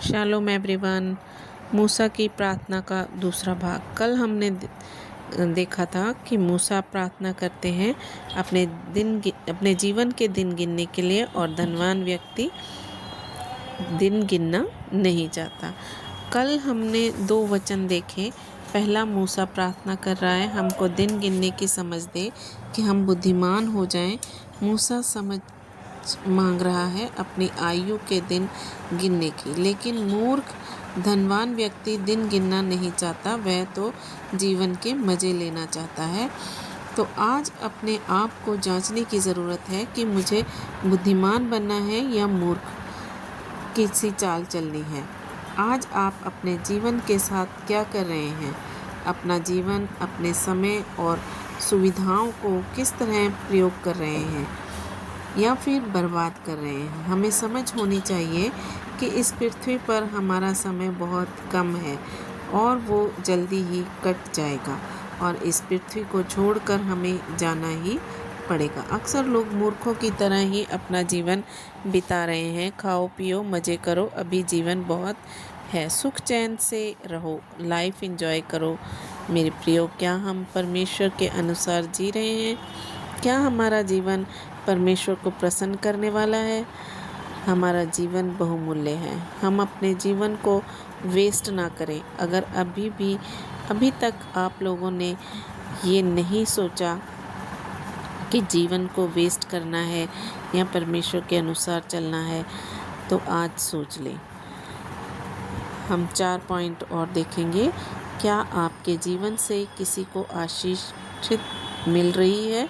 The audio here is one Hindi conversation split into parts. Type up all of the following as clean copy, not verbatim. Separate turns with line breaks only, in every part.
Shalom everyone. मूसा की प्रार्थना का दूसरा भाग। कल हमने देखा था कि मूसा प्रार्थना करते हैं अपने जीवन के दिन गिनने के लिए, और धनवान व्यक्ति दिन गिनना नहीं चाहता। कल हमने 2 वचन देखे। पहला, मूसा प्रार्थना कर रहा है हमको दिन गिनने की समझ दे कि हम बुद्धिमान हो जाएं। मूसा समझ मांग रहा है अपनी आयु के दिन गिनने की, लेकिन मूर्ख धनवान व्यक्ति दिन गिनना नहीं चाहता, वह तो जीवन के मज़े लेना चाहता है। तो आज अपने आप को जांचने की ज़रूरत है कि मुझे बुद्धिमान बनना है या मूर्ख किसी चाल चलनी है। आज आप अपने जीवन के साथ क्या कर रहे हैं? अपना जीवन, अपने समय और सुविधाओं को किस तरह प्रयोग कर रहे हैं या फिर बर्बाद कर रहे हैं? हमें समझ होनी चाहिए कि इस पृथ्वी पर हमारा समय बहुत कम है और वो जल्दी ही कट जाएगा, और इस पृथ्वी को छोड़कर हमें जाना ही पड़ेगा। अक्सर लोग मूर्खों की तरह ही अपना जीवन बिता रहे हैं। खाओ पियो मज़े करो, अभी जीवन बहुत है, सुख चैन से रहो, लाइफ एंजॉय करो। मेरे प्रियो, क्या हम परमेश्वर के अनुसार जी रहे हैं? क्या हमारा जीवन परमेश्वर को प्रसन्न करने वाला है? हमारा जीवन बहुमूल्य है। हम अपने जीवन को वेस्ट ना करें। अगर अभी तक आप लोगों ने ये नहीं सोचा कि जीवन को वेस्ट करना है या परमेश्वर के अनुसार चलना है, तो आज सोच लें। हम 4 पॉइंट और देखेंगे। क्या आपके जीवन से किसी को आशीष मिल रही है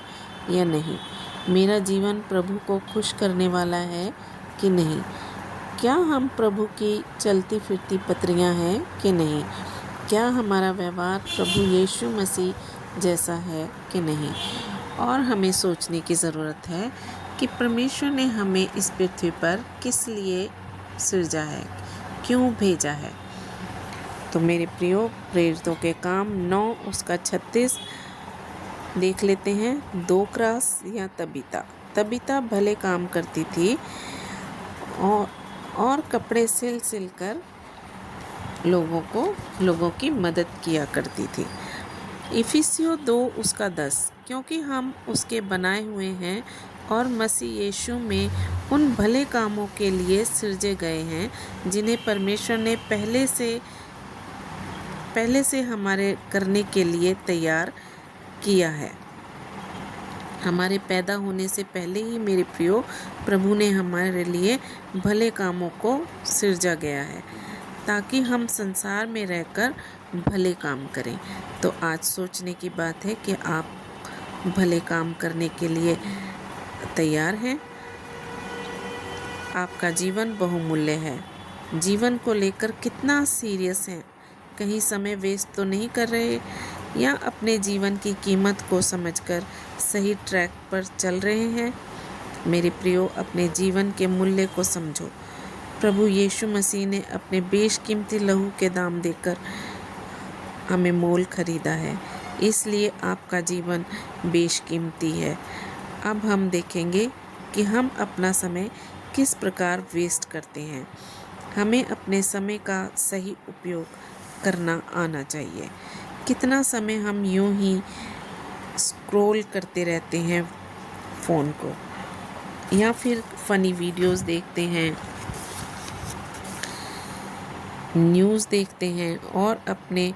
या नहीं? मेरा जीवन प्रभु को खुश करने वाला है कि नहीं? क्या हम प्रभु की चलती फिरती पत्रियां हैं कि नहीं? क्या हमारा व्यवहार प्रभु यीशु मसीह जैसा है कि नहीं? और हमें सोचने की ज़रूरत है कि परमेश्वर ने हमें इस पृथ्वी पर किस लिए सृजा है, क्यों भेजा है। तो मेरे प्रियो, प्रेरितों के काम 9 उसका 36 देख लेते हैं। 2 क्रॉस या तबीता भले काम करती थी और कपड़े सिल कर लोगों की मदद किया करती थी। इफिसियों 2 उसका 10, क्योंकि हम उसके बनाए हुए हैं और मसीह यीशु में उन भले कामों के लिए सृजे गए हैं जिन्हें परमेश्वर ने पहले से हमारे करने के लिए तैयार किया है। हमारे पैदा होने से पहले ही मेरे प्रियो, प्रभु ने हमारे लिए भले कामों को सृजा गया है ताकि हम संसार में रहकर भले काम करें। तो आज सोचने की बात है कि आप भले काम करने के लिए तैयार हैं। आपका जीवन बहुमूल्य है। जीवन को लेकर कितना सीरियस हैं? कहीं समय वेस्ट तो नहीं कर रहे, या अपने जीवन की कीमत को समझकर सही ट्रैक पर चल रहे हैं? मेरे प्रियो, अपने जीवन के मूल्य को समझो। प्रभु यीशु मसीह ने अपने बेशकीमती लहू के दाम देकर हमें मोल खरीदा है, इसलिए आपका जीवन बेशकीमती है। अब हम देखेंगे कि हम अपना समय किस प्रकार वेस्ट करते हैं। हमें अपने समय का सही उपयोग करना आना चाहिए। कितना समय हम यूं ही स्क्रॉल करते रहते हैं फ़ोन को, या फिर फ़नी वीडियोस देखते हैं, न्यूज़ देखते हैं और अपने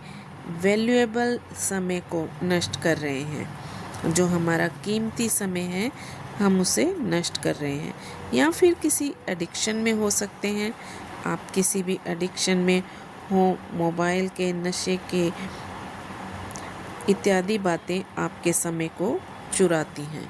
वैल्यूएबल समय को नष्ट कर रहे हैं। जो हमारा कीमती समय है, हम उसे नष्ट कर रहे हैं, या फिर किसी एडिक्शन में हो सकते हैं। आप किसी भी एडिक्शन में हो, मोबाइल के, नशे के, इत्यादि बातें आपके समय को चुराती हैं।